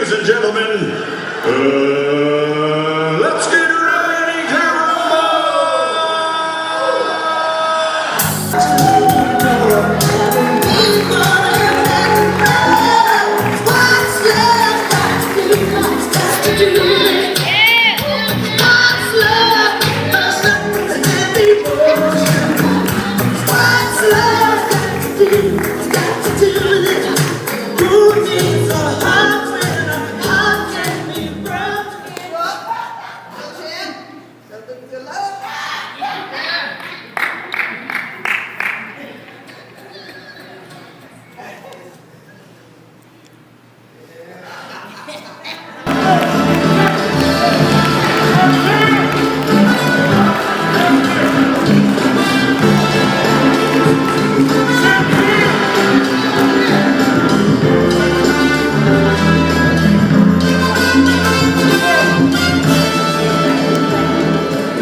ladies and gentlemen, let's get ready to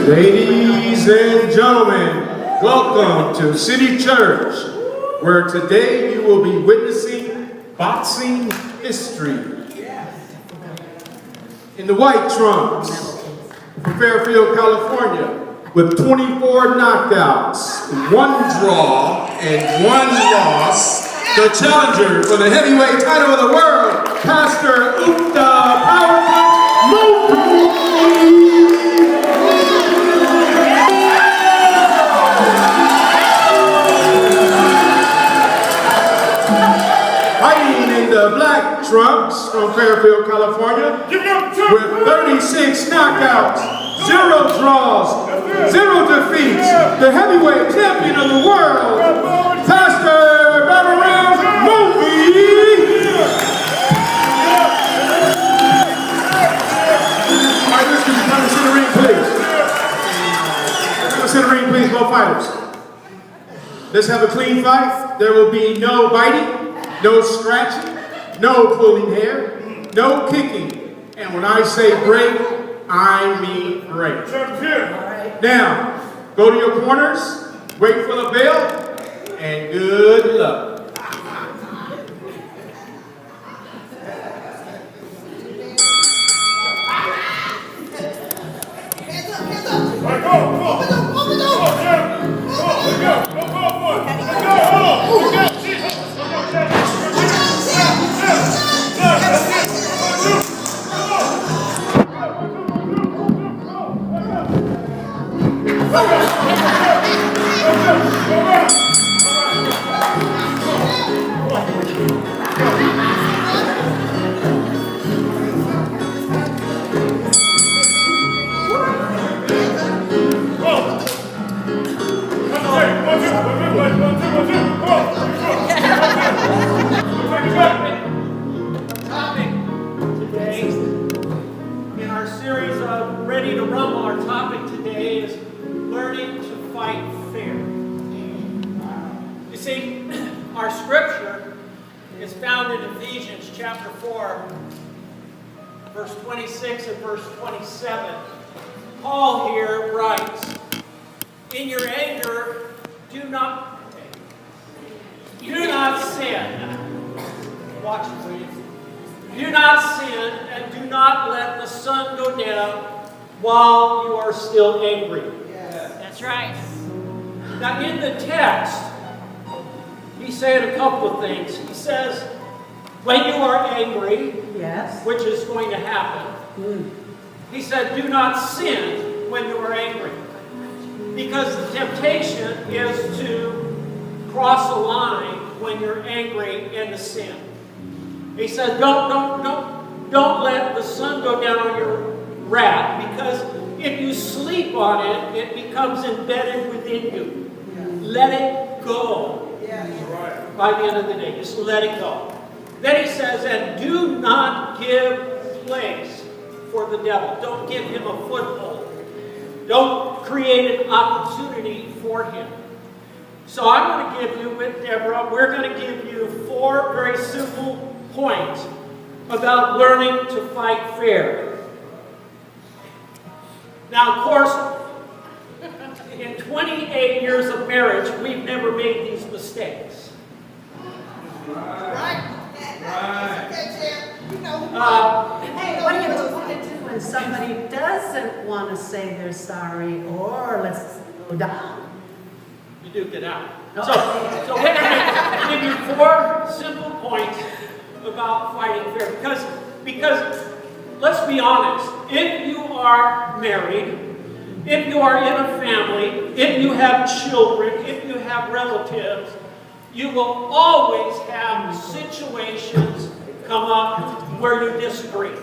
Ladies and gentlemen, welcome to City Church, where today you will be witnessing boxing history. In the white trunks from Fairfield, California, with 24 knockouts, 1 draw, and 1 loss, the challenger for the heavyweight title of the world, Pastor Ukta Powerpunch Mulvey. The black trunks from Fairfield, California, with 36 knockouts, 0 draws, 0 defeats, the heavyweight champion of the world, Pastor Deborah Mulvey. All right, let's come to the ring, please. Come to the ring, please, both fighters. Let's have a clean fight. There will be no biting, no scratching, no pulling hair, no kicking, and when I say break, I mean break. Now, go to your corners, wait for the bell, and good luck. Our scripture is found in Ephesians chapter 4, verse 26 and verse 27. Paul here writes, "In your anger, do not sin." Watch it, please. Do not sin, and do not let the sun go down while you are still angry. Yes. That's right. Now in the text, he said a couple of things. He says, when you are angry, Yes. which is going to happen, he said, do not sin when you are angry. Because the temptation is to cross a line when you're angry into sin. He said, don't let the sun go down on your wrath, because if you sleep on it, it becomes embedded within you. Yeah. Let it go. Yeah. By the end of the day, just let it go. Then he says, and do not give place for the devil. Don't give him a foothold. Don't create an opportunity for him. So I'm going to give you, with Deborah, we're going to give you 4 very simple points about learning to fight fair. Now, of course, in 28 years of marriage, we've never made these mistakes. Right. want to say they're sorry, or let's go down. You do get out. So let me give you 4 simple points about fighting fair. Because let's be honest, if you are married, if you are in a family, if you have children, if you have relatives, you will always have situations come up where you disagree.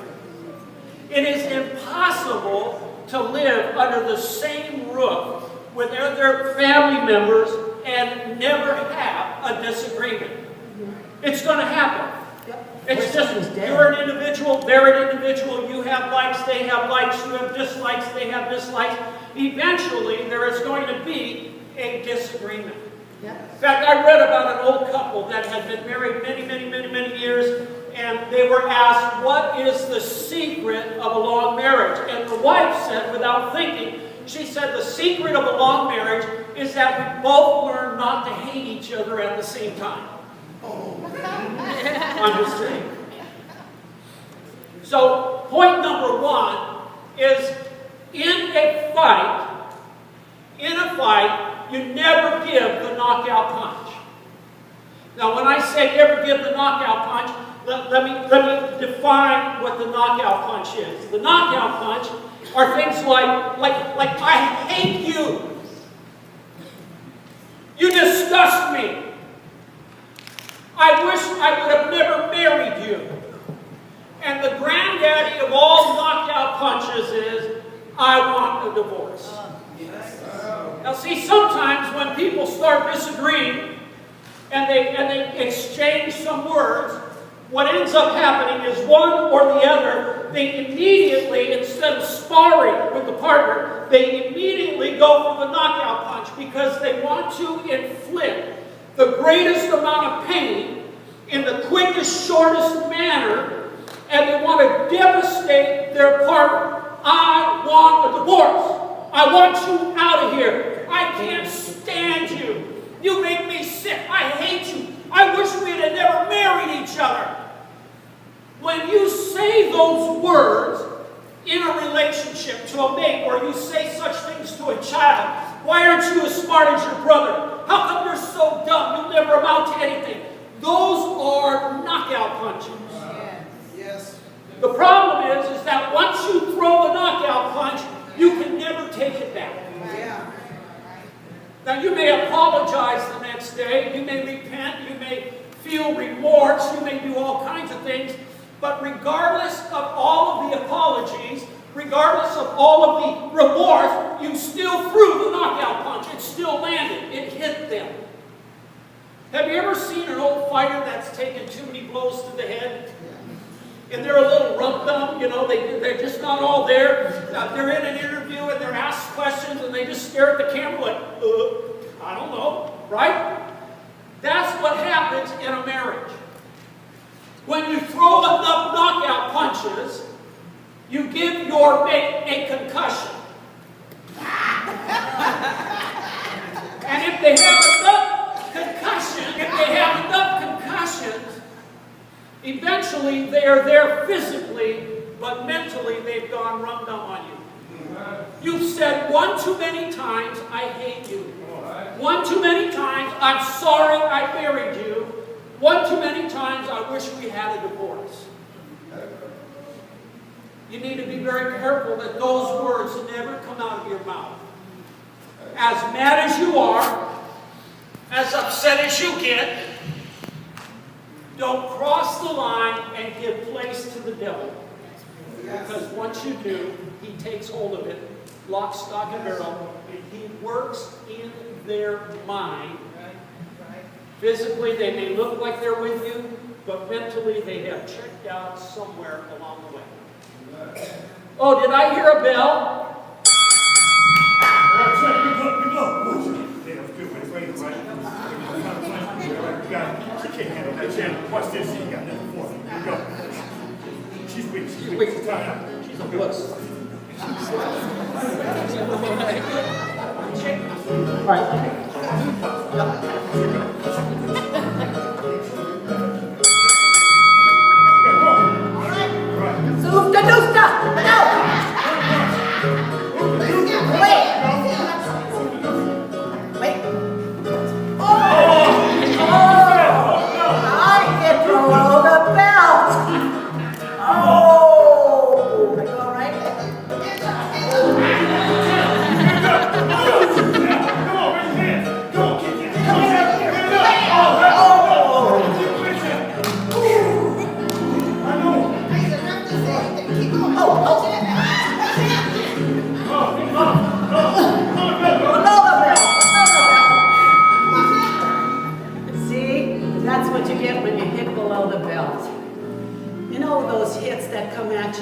It is impossible to live under the same roof with other family members and never have a disagreement. It's going to happen. It's just, you're an individual, they're an individual, you have likes, they have likes, you have dislikes, they have dislikes. Eventually, there is going to be a disagreement. In fact, I read about an old couple that had been married many years, and they were asked, what is the secret of a long marriage? And the wife said, without thinking, she said, the secret of a long marriage is that we both learn not to hate each other at the same time. I'm just saying. So, point number 1 is, in a fight, you never give the knockout punch. Now, when I say never give the knockout punch, let me define what the knockout punch is. The knockout punch are things like I hate you. You disgust me. I wish I would have never married you. And the granddaddy of all knockout punches is, I want a divorce. Now see, sometimes when people start disagreeing and they exchange some words, what ends up happening is one or the other, they immediately, instead of sparring with the partner, they immediately go for the knockout punch because they want to inflict the greatest amount of pain in the quickest, shortest manner, and they want to devastate their partner. I want a divorce. I want you out of here. I can't stand you. You make me sick. I hate you. I wish we had never married each other. When you say those words in a relationship to a mate, or you say such things to a child, why aren't you as smart as your brother? How come you're so dumb? You'll never amount to anything. Those are knockout punches. Yes. The problem is that once you throw a knockout punch, you can never take it back. Yeah. Now, you may apologize the next day, you may repent, you may feel remorse, you may do all kinds of things, but regardless of all of the apologies, regardless of all of the remorse, you still threw the knockout punch. It still landed. It hit them. Have you ever seen an old fighter that's taken too many blows to the head? And they're a little rump-dumb, you know, they're just not all there. They're in an interview and they're asked questions and they just stare at the camera like, I don't know, right? That's what happens in a marriage. When you throw enough knockout punches, you give your mate a concussion. And if they have enough concussions, eventually they are there physically, but mentally they've gone rum-dum on you. You've said one too many times, I hate you. One too many times, I'm sorry I married you. One too many times, I wish we had a divorce. You need to be very careful that those words never come out of your mouth. As mad as you are, as upset as you get, don't cross the line and give place to the devil. Because once you do, he takes hold of it, lock, stock, and barrel, and he works in their mind. Physically, they may look like they're with you, but mentally, they have checked out somewhere along the way. Oh, did I hear a bell? Watch this. You got nothing for her. Here we go. She's weak. She's weak. She's tired out. She's a wuss. All right. Zufta, dufta, no!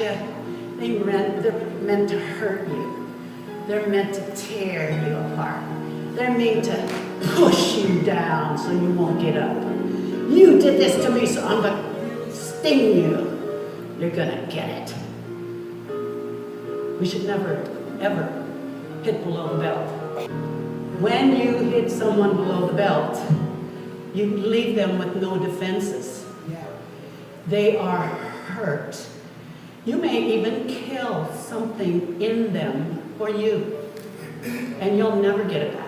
you, they're meant to hurt you. They're meant to tear you apart. They're meant to push you down so you won't get up. You did this to me, so I'm gonna sting you. You're gonna get it. We should never, ever hit below the belt. When you hit someone below the belt, you leave them with no defenses. They are hurt. You may even kill something in them for you, and you'll never get it back.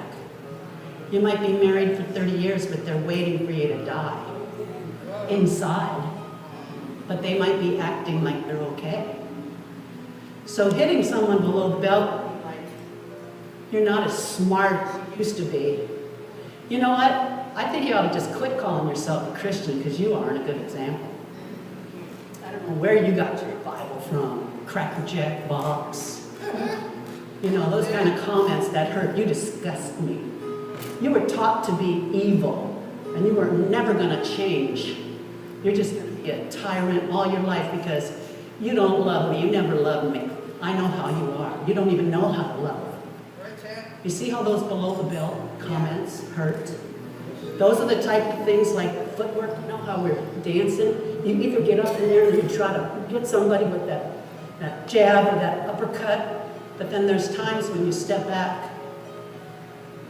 You might be married for 30 years, but they're waiting for you to die inside. But they might be acting like they're okay. So hitting someone below the belt, you're not as smart as you used to be. You know what? I think you ought to just quit calling yourself a Christian because you aren't a good example. I don't know where you got your Bible from, Cracker Jack box. You know, those kind of comments that hurt. You disgust me. You were taught to be evil, and you were never going to change. You're just going to be a tyrant all your life because you don't love me. You never loved me. I know how you are. You don't even know how to love. You see how those below the belt comments hurt? Those are the type of things like footwork. You know how we're dancing? You either get up in there and you try to get somebody with that jab or that uppercut, but then there's times when you step back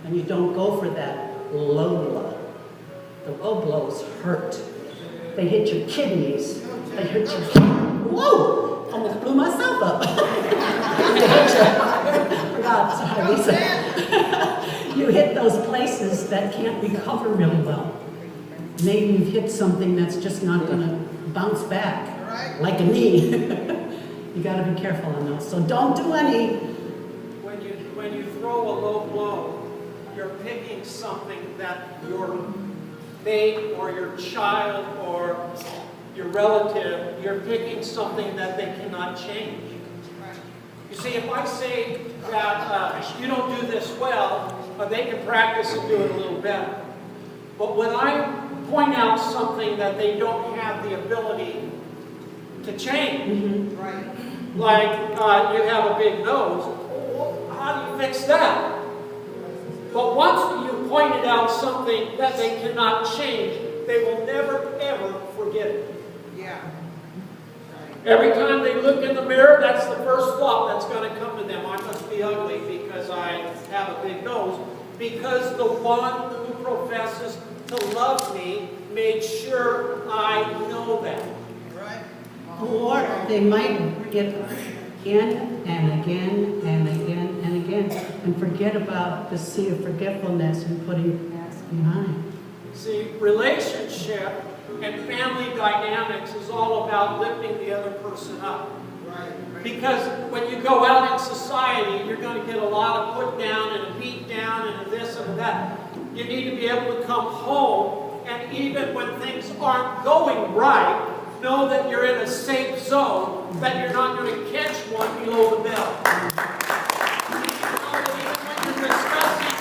and you don't go for that low blow. The low blows hurt. They hit your kidneys. They hurt your whoa! Almost blew myself up. Forgot, sorry, Lisa. You hit those places that can't recover really well. Maybe you've hit something that's just not going to bounce back, like a knee. You got to be careful on those. So don't do any. When you throw a low blow, you're picking something that your mate or your child or your relative, you're picking something that they cannot change. You see, if I say that you don't do this well, they can practice and do it a little better. But when I point out something that they don't have the ability to change, like you have a big nose, how do you fix that? But once you pointed out something that they cannot change, they will never, ever forget it. Every time they look in the mirror, that's the first thought that's going to come to them. I must be ugly because I have a big nose. Because the one who professes to love me made sure I know that. Or they might get again and again and again and again and forget about the sea of forgetfulness and putting the past behind. See, relationship and family dynamics is all about lifting the other person up. Because when you go out in society, you're going to get a lot of put down and a beat down and a this and a that. You need to be able to come home, and even when things aren't going right, know that you're in a safe zone, that you're not going to catch one below the belt. When you're discussing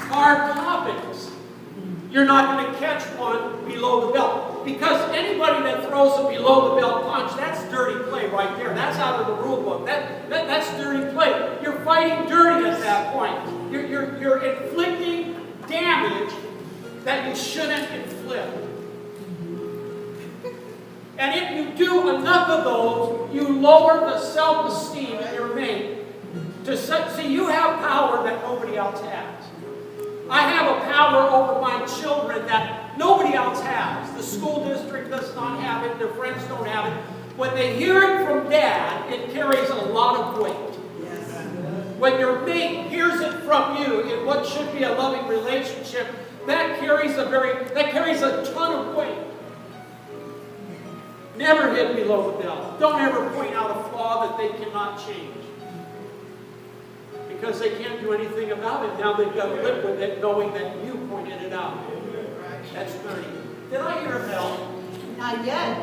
hard topics, you're not going to catch one below the belt. Because anybody that throws a below the belt punch, that's dirty play right there. That's out of the rule book. That's dirty play. You're fighting dirty at that point. You're inflicting damage that you shouldn't inflict. And if you do enough of those, you lower the self-esteem in your mate. See, you have power that nobody else has. I have a power over my children that nobody else has. The school district does not have it. Their friends don't have it. When they hear it from Dad, it carries a lot of weight. Yes. When your mate hears it from you in what should be a loving relationship, that carries a ton of weight. Never hit below the belt. Don't ever point out a flaw that they cannot change. Because they can't do anything about it. Now they've got to live with it knowing that you pointed it out. That's dirty. Did I hear a bell? Not yet.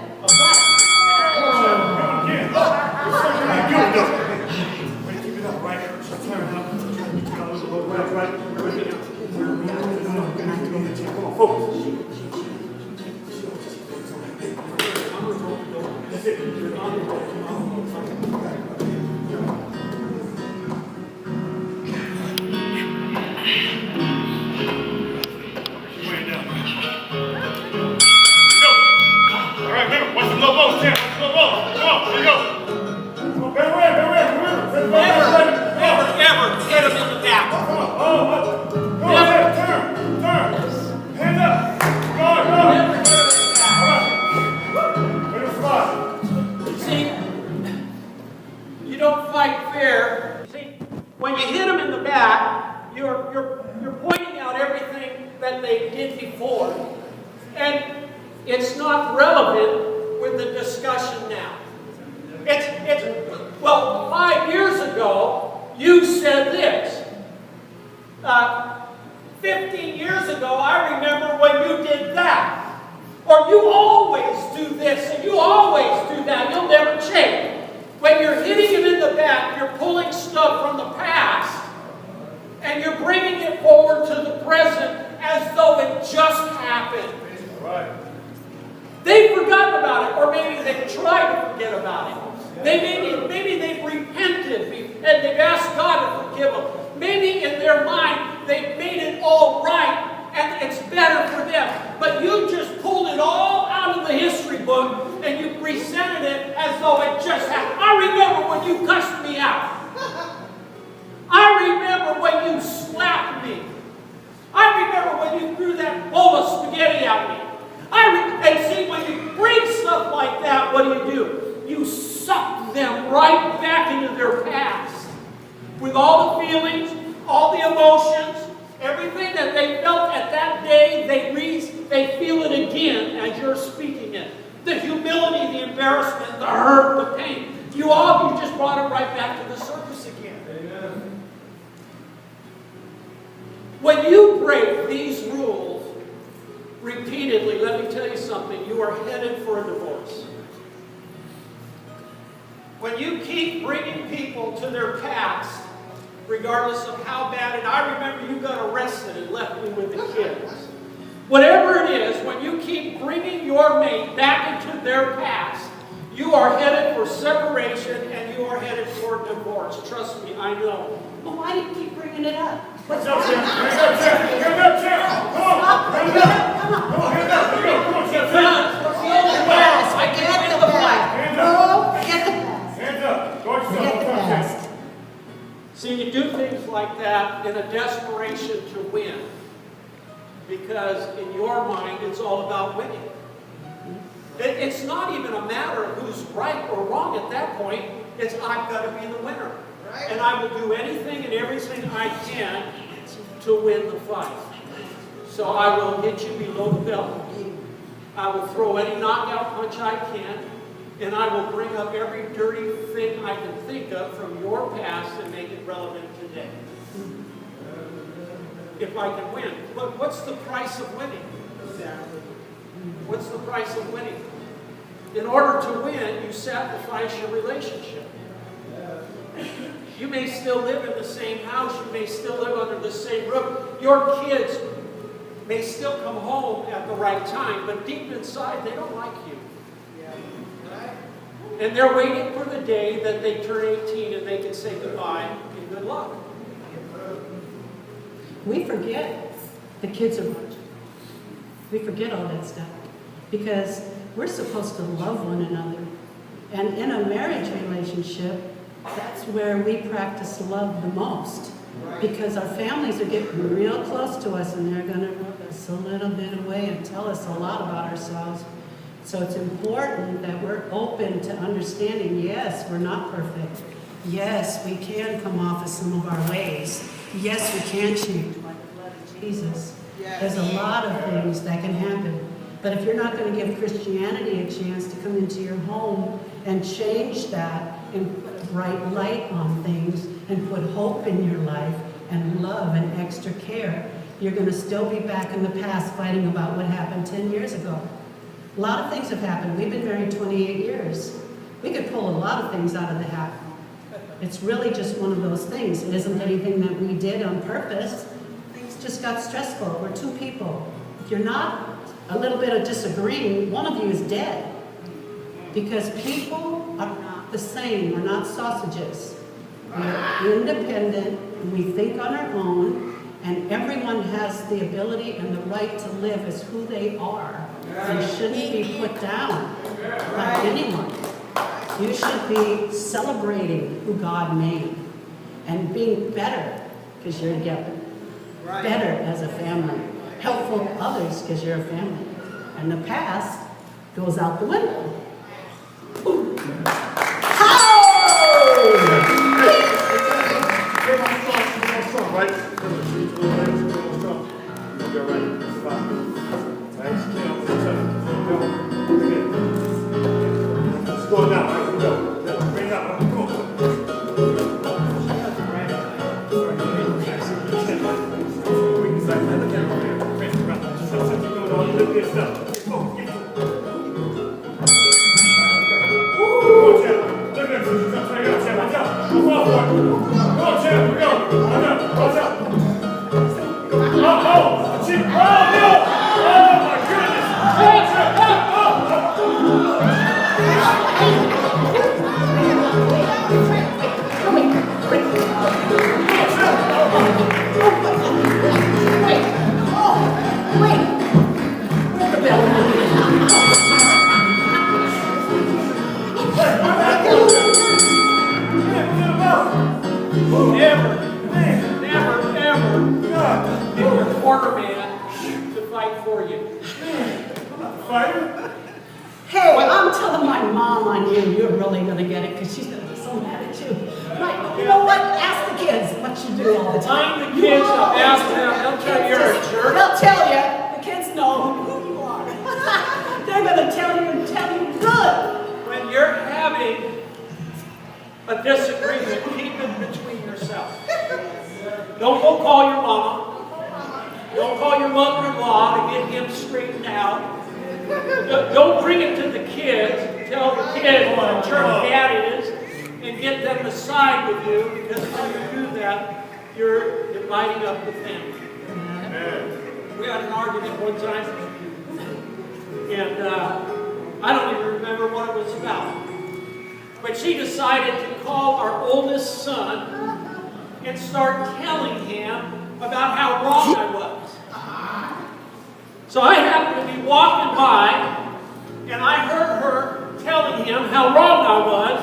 Keep it up, right? Come on, focus. That's it. they did before. And it's not relevant with the discussion now. Well, 5 years ago, you said this. 15 years ago, I remember when you did that. Or you always do this and you always do that. You'll never change. When you're hitting him in the back, you're pulling stuff from the past and you're bringing it forward to the present as though it just happened. Right. They've forgotten about it, or maybe they've tried to forget about it. Maybe they've repented and they've asked God to forgive them. Maybe in their mind they've made it all right and it's better for them. But you just pulled it all out of the history book and you presented it as though it just happened. I remember when you cussed me out. I remember when you slapped me. I remember when you threw that bowl of spaghetti at me. And see, when you bring stuff like that, what do? You suck them right back into their past. With all the feelings, all the emotions, everything that they felt at that day, they feel it again as you're speaking it. The humility, the embarrassment, the hurt, the pain. You just brought it right back to the surface again. Amen. When you break these rules repeatedly, let me tell you something, you are headed for a divorce. When you keep bringing people to their past, regardless of how bad, and I remember you got arrested and left me with the kids. Whatever it is, when you keep bringing your mate back into their past, you are headed for separation and you are headed for divorce. Trust me, I know. Well, why do you keep bringing it up? What's Come on. wrong? Come on. See, you do things like that in a desperation to win. Because in your mind, it's all about winning. It's not even a matter of who's right or wrong at that point. It's I've got to be the winner. And I will do anything and everything I can to win the fight. So I will hit you below the belt. I will throw any knockout punch I can. And I will bring up every dirty thing I can think of from your past and make it relevant today. If I can win. But what's the price of winning? What's the price of winning? In order to win, you sacrifice your relationship. You may still live in the same house. You may still live under the same roof. Your kids may still come home at the right time, but deep inside, they don't like you. And they're waiting for the day that they turn 18 and they can say goodbye and good luck. We forget the kids are watching. We forget all that stuff because we're supposed to love one another. And in a marriage relationship, that's where we practice love the most. Because our families are getting real close to us and they're going to rub us a little bit away and tell us a lot about ourselves. So it's important that we're open to understanding, yes, we're not perfect. Yes, we can come off of some of our ways. Yes, we can change by the blood of Jesus. There's a lot of things that can happen. But if you're not going to give Christianity a chance to come into your home and change that and put a bright light on things and put hope in your life and love and extra care, you're going to still be back in the past fighting about what happened 10 years ago. A lot of things have happened. We've been married 28 years. We could pull a lot of things out of the hat. It's really just one of those things. It isn't anything that we did on purpose. Things just got stressful. We're two people. If you're not a little bit of disagreeing, one of you is dead. Because people are not the same. We're not sausages. We're independent, and we think on our own, and everyone has the ability and the right to live as who they are. They shouldn't be put down by anyone. You should be celebrating who God made and being better because you're together. Better as a family. Helpful to others because you're a family. And the past goes out the window. Right? You'll be all right. Look this up. Go, get it. Go, Chad. Look at this. Watch out. Watch out. Go, Chad. Here we go. Watch out. Watch out. Oh, shit. Oh, no. Oh, my goodness. Watch out. Never, ever get your corner man to fight for you. Fighter? Hey, I'm telling my mom on you. You're really gonna get it because she's gonna be so mad at you. Like, you know what? Ask the kids what you do all the time. Line the kids up, ask them, they'll tell you you're a jerk. They'll tell you. The kids know who you are. They're gonna tell you good. When you're having a disagreement, keep it between yourselves. Don't go call your mama. Don't call your mother-in-law to get him straightened out. Don't bring it to the kids. Tell the kids what a jerk dad is and get them to side with you, because when you do that, you're dividing up the family. We had an argument one time, and I don't even remember what it was about. But she decided to call our oldest son and start telling him about how wrong I was. So I happened to be walking by, and I heard her telling him how wrong I was,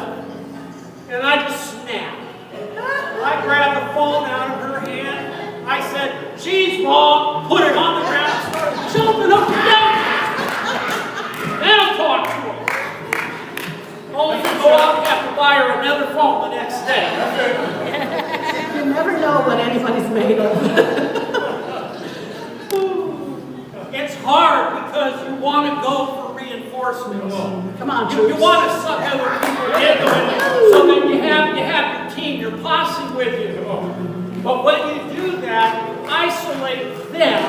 and I just snapped. I grabbed the phone out of her hand. I said, "She's wrong," put it on the ground, and started jumping up and down. Now talk to her. Only to go out and have to buy her another phone the next day. You never know what anybody's made of. It's hard because you want to go for reinforcements. Come on, You troops. want to suck other people into it so that you have your team, your posse with you. But when you do that, you isolate them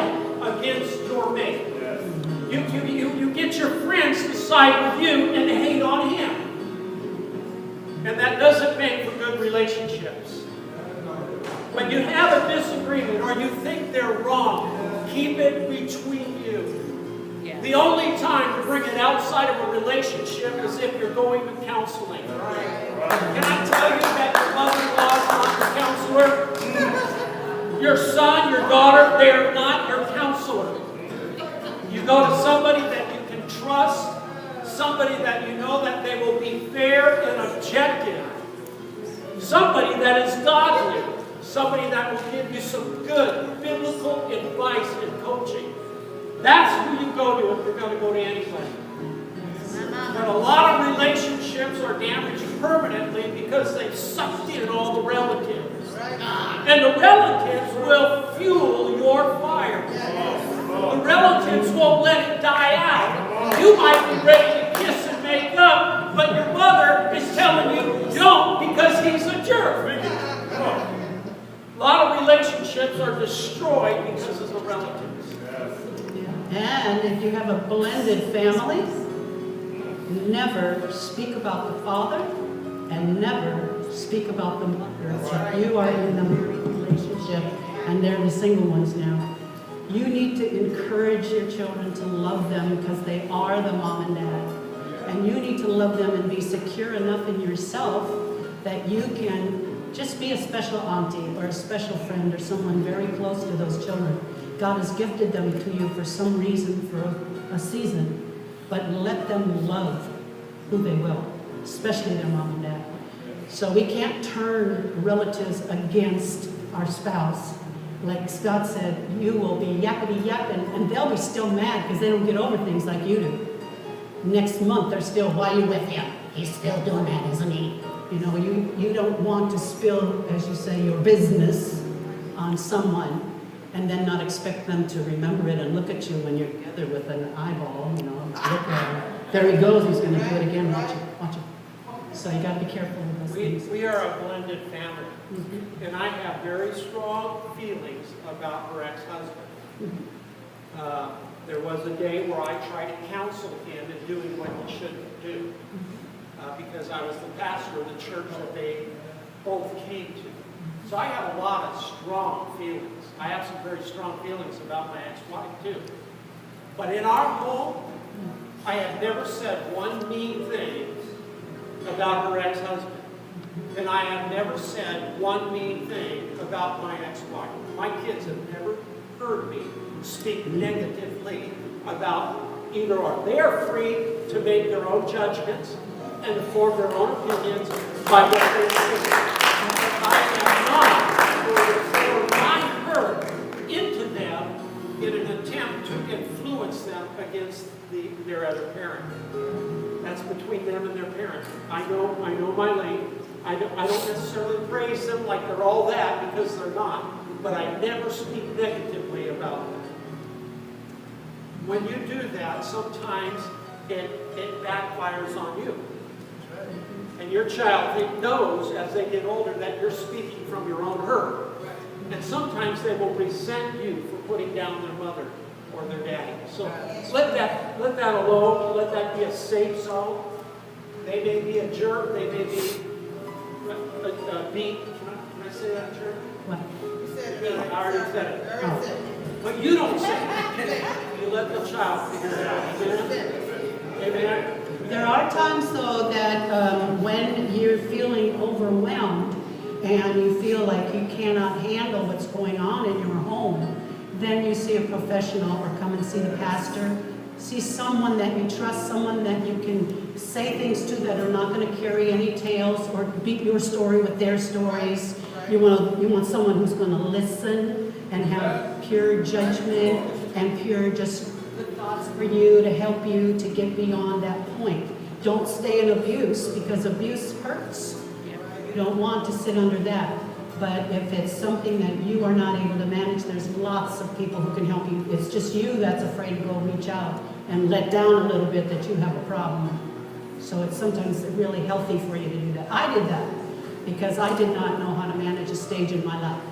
against your mate. You get your friends to side with you and to hate on him. And that doesn't make for good relationships. When you have a disagreement or you think they're wrong, keep it between you. The only time to bring it outside of a relationship is if you're going to counseling. Can I tell you that your mother-in-law is not your counselor? Your son, your daughter, they're not your counselor. You go to somebody that you can trust, somebody that you know that they will be fair and objective, somebody that is godly, somebody that will give you some good biblical advice and coaching. That's who you go to if you're going to go to anybody. But a lot of relationships are damaged permanently because they've sucked in all the relatives. And the relatives will fuel your fire. The relatives won't let it die out. You might be ready to kiss and make up, but your mother is telling you don't because he's a jerk. A lot of relationships are destroyed because of the relatives. And if you have a blended family, never speak about the father and never speak about the mother. If you are in a married relationship and they're the single ones now, you need to encourage your children to love them because they are the mom and dad. And you need to love them and be secure enough in yourself that you can just be a special auntie or a special friend or someone very close to those children. God has gifted them to you for some reason, for a season, but let them love who they will, especially their mom and dad. So we can't turn relatives against our spouse. Like Scott said, you will be yappity yapping, and they'll be still mad because they don't get over things like you do. Next month, they're still, why are you with him? He's still doing that, isn't he? You know, you don't want to spill, as you say, your business on someone and then not expect them to remember it and look at you when you're together with an eyeball, you know, look at him. There he goes, he's going to do it again, watch it. So you got to be careful with those things. We are a blended family, and I have very strong feelings about her ex-husband. There was a day where I tried to counsel him in doing what he shouldn't do because I was the pastor of the church that they both came to. So I have a lot of strong feelings. I have some very strong feelings about my ex-wife too. But in our home, I have never said one mean thing about her ex-husband. And I have never said one mean thing about my ex-wife. My kids have never heard me speak negatively about either or. They are free to make their own judgments and to form their own opinions by what they think. I am not going to pour my hurt into them in an attempt to influence them against their other parent. That's between them and their parents. I know my lane. I don't necessarily praise them like they're all that, because they're not, but I never speak negatively about them. When you do that, sometimes it backfires on you. And your child knows as they get older that you're speaking from your own hurt. And sometimes they will resent you for putting down their mother or their daddy. So let that alone. Let that be a safe zone. They may be a jerk. They may be a beat. Can I say that, jerk? What? You said it. I already said it. I already said it. But you don't say it. You let the child figure it out. Amen? Amen? There are times, though, that when you're feeling overwhelmed and you feel like you cannot handle what's going on in your home, then you see a professional or come and see the pastor. See someone that you trust, someone that you can say things to that are not going to carry any tales or beat your story with their stories. You want someone who's going to listen and have pure judgment and pure just good thoughts for you to help you to get beyond that point. Don't stay in abuse, because abuse hurts. You don't want to sit under that. But if it's something that you are not able to manage, there's lots of people who can help you. It's just you that's afraid to go reach out and let down a little bit that you have a problem. So it's sometimes really healthy for you to do that. I did that because I did not know how to manage a stage in my life.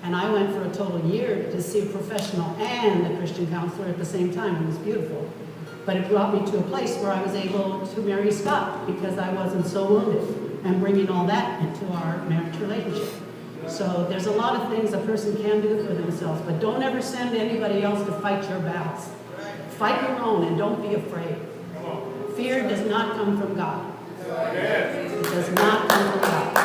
And I went for a total year to see a professional and a Christian counselor at the same time. It was beautiful. But it brought me to a place where I was able to marry Scott because I wasn't so wounded, and bringing all that into our marriage relationship. So there's a lot of things a person can do for themselves, but don't ever send anybody else to fight your battles. Fight your own and don't be afraid. Fear does not come from God. It does not come from God.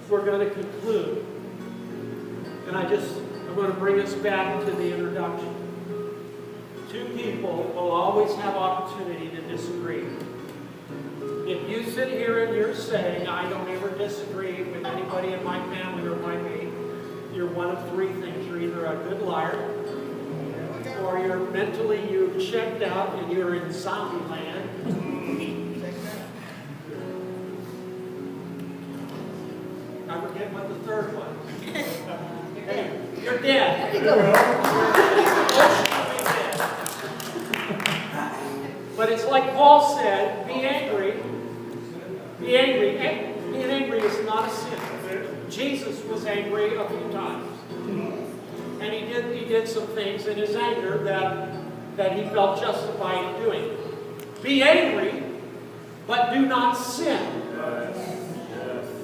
We're going to conclude. And I'm going to bring us back to the introduction. Two people will always have opportunity to disagree. If you sit here and you're saying, I don't ever disagree with anybody in my family or my mate, you're one of three things. You're either a good liar, or you've checked out and you're in zombie land. I forget what the third was. Hey, you're dead. But it's like Paul said, be angry. Be angry. Being angry is not a sin. Jesus was angry a few times. And he did some things in his anger that he felt justified in doing. Be angry, but do not sin.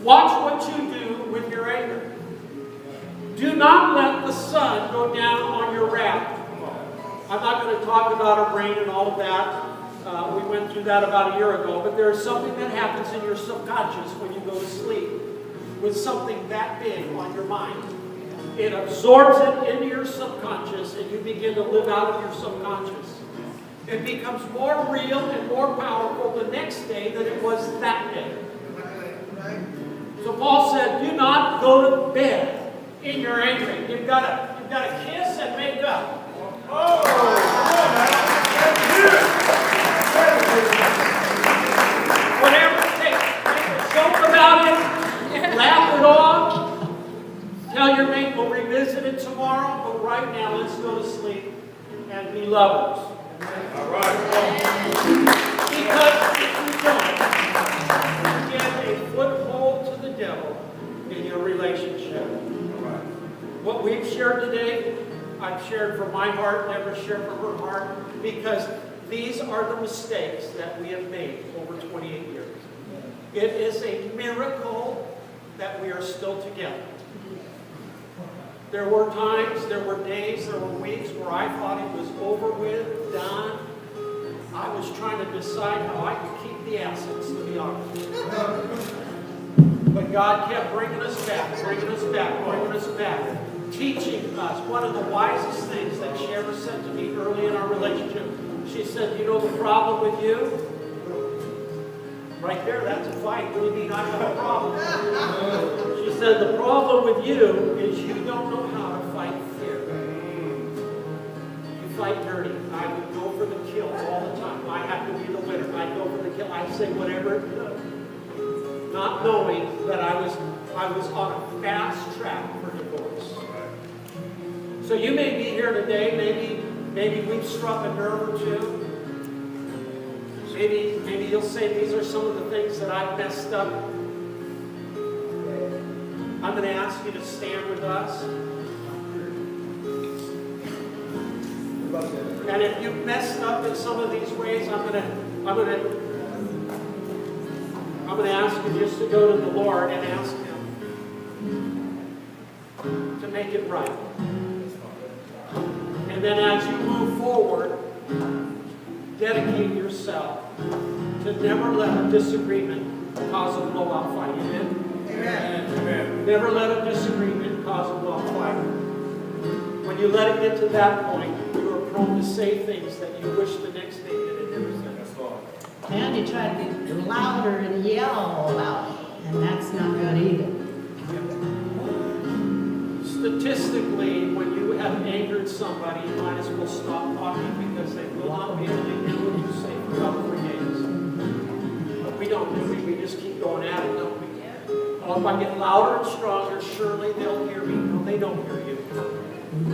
Watch what you do with your anger. Do not let the sun go down on your wrath. I'm not going to talk about our brain and all of that. We went through that about a year ago. But there is something that happens in your subconscious when you go to sleep with something that big on your mind. It absorbs it into your subconscious, and you begin to live out of your subconscious. It becomes more real and more powerful the next day than it was that day. So Paul said, do not go to bed in your anger. You've got to kiss and make up. Whatever it takes. Make a joke about it. Laugh it off. Tell your mate we'll revisit it tomorrow. But right now, let's go to sleep and be lovers. All right. Because if you don't, you get a foothold to the devil in your relationship. what we've shared today, I've shared from my heart, Deborah shared from her heart, because these are the mistakes that we have made over 28 years. It is a miracle that we are still together. There were times, there were days, there were weeks where I thought it was over with, done. I was trying to decide how I could keep the assets, to be honest. But God kept bringing us back, bringing us back, bringing us back, teaching us. One of the wisest things that she ever said to me early in our relationship, she said, you know the problem with you? Right there, that's a fight. What do you mean I have a problem? She said, the problem with you is you don't know how to fight fair. You fight dirty. I would go for the kill all the time. I have to be the winner. I'd go for the kill. I'd say whatever it took. Not knowing that I was on a fast track for divorce. So you may be here today, maybe we've struck a nerve or two. Maybe you'll say these are some of the things that I've messed up. I'm going to ask you to stand with us. And if you've messed up in some of these ways, I'm going to ask you just to go to the Lord and ask Him to make it right. And then as you move forward, dedicate yourself to never let a disagreement cause a blowout fight. Amen? Amen. Never let a disagreement cause a blowout fight. When you let it get to that point, you are prone to say things that you wish the next day you had never said. And you try to be louder and yell louder, and that's not good either. Statistically, when you have angered somebody, you might as well stop talking because they will not be able to hear what you say for about 3 days. But we don't do it. We just keep going at it, don't we? Oh, if I get louder and stronger, surely they'll hear me. No, they don't hear you.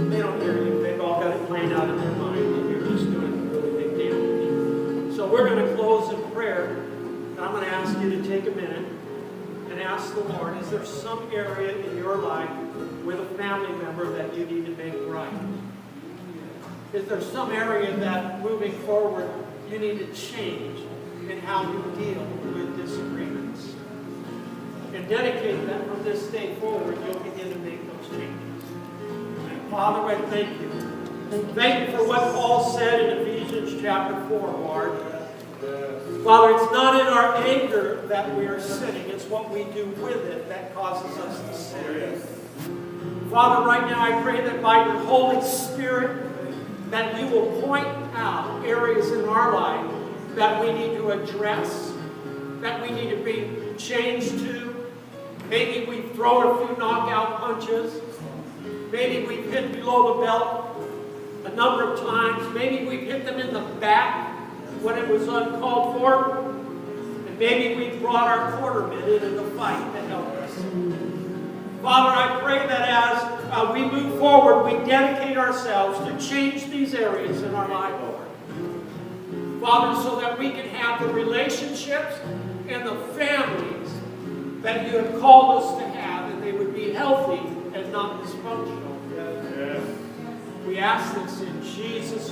They don't hear you. They've all got it playing out in their mind, and you're just doing really big damage. So we're going to close in prayer, and I'm going to ask you to take a minute and ask the Lord, is there some area in your life with a family member that you need to make right? Is there some area that moving forward you need to change in how you deal with disagreements? And dedicate that from this day forward, you'll begin to make those changes. Father, I thank you. Thank you for what Paul said in Ephesians chapter 4, Lord. Father, it's not in our anger that we are sinning. It's what we do with it that causes us to sin. Father, right now I pray that by your Holy Spirit, that you will point out areas in our life that we need to address, that we need to be changed to. Maybe we've thrown a few knockout punches. Maybe we've hit below the belt a number of times. Maybe we've hit them in the back when it was uncalled for. And maybe we brought our quartermen into the fight to help us. Father, I pray that as we move forward, we dedicate ourselves to change these areas in our life, Lord. Father, so that we can have the relationships and the families that you have called us to have, and they would be healthy and not dysfunctional. We ask this in Jesus'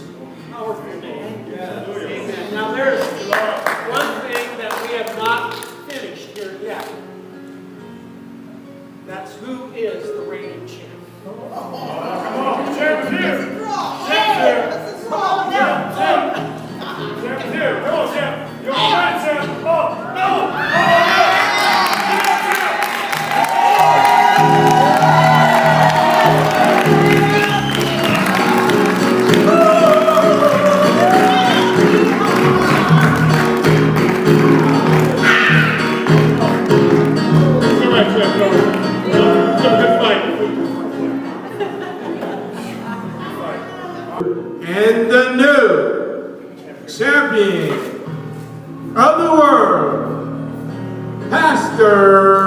powerful name. Amen. Now there's one thing that we have not finished here yet. That's who is the reigning champ. Come on, champ's here. Let's roll down. Champ's here. Come on, champ. You're all right, champ. Oh, no. And the new champion of the world, Pastor